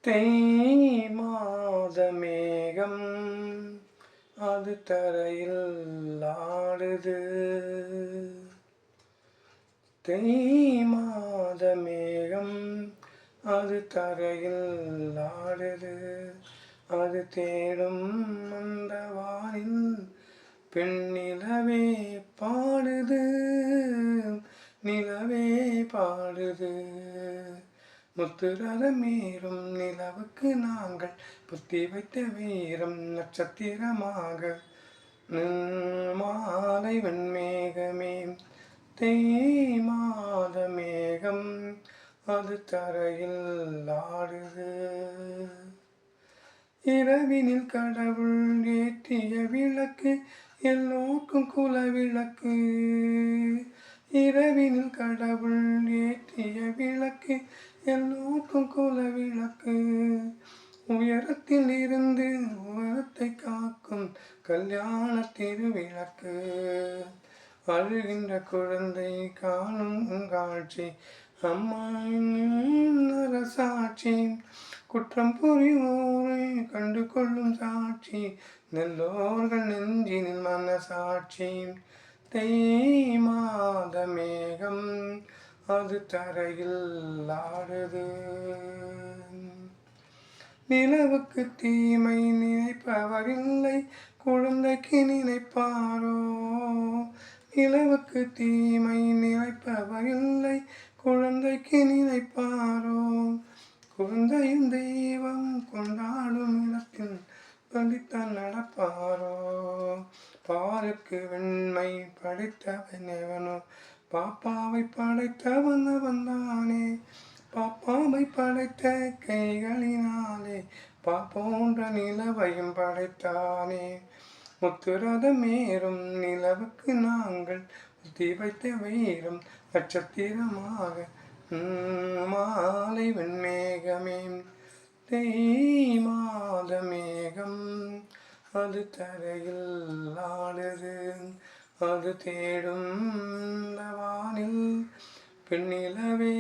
தேய் மாத மேகம் அது தரையில் ஆடுது. தேய் மாத மேகம் அது தரையில் ஆடுது. அது தேடும் அந்த வானில் பெண்ணிலவே பாடுது. நிலவே பாடுது. முத்துரதமேறும் நிலவுக்கு நாங்கள் புத்தி வைத்த வீரம் நட்சத்திரமாக. மாலை வெண்மேகமே தேய் மாத மேகம் அது தரையில் ஆடுது. இரவினில் கடவுள் ஏற்றிய விளக்கு எல்லோருக்கும் குலவிளக்கு. இரவினில் கடவுள் ஏற்றிய விளக்கு எல்லோருக்கும் குலவிளக்கு. உயரத்தில் இருந்து உயரத்தை காக்கும் கல்யாண திருவிளக்கு. அழுகின்ற குழந்தை காணும் காட்சி அம்மாவின் அரசாட்சி. குற்றம் புரிவோரை கண்டு கொள்ளும் சாட்சி நல்லோர்கள் நெஞ்சினில் மனசாட்சி. தேய் மாத மேகம் அது தரையில் ஆடுது. நிலவுக்கு தீமை நினைப்பவரில்லை குழந்தைக்கு நினைப்பாரோ. நிலவுக்கு தீமை நினைப்பவரில்லை குழந்தைக்கு நினைப்பாரோ. குழந்தையும் தெய்வம் கொண்டாடும் இடத்தில் படித்தான் நடப்பாரோ. பாருக்கு வெண்மை படைத்தவன் எவனோ பாப்பாவை படைத்தவன் அவன்தானே. பாப்பாவை படைத்த கைகளினாலே போன்ற நிலவையும் படைத்தானே. முத்துரதமேறும் நிலவுக்கு நாங்கள் புத்தி வைத்த வீரம் நட்சத்திரமாக. மாலை வெண்மேகமே தேய் மாத மேகம் அது தரையில் ஆடுது. அது தேடும் வானில் பெண்ணிலவே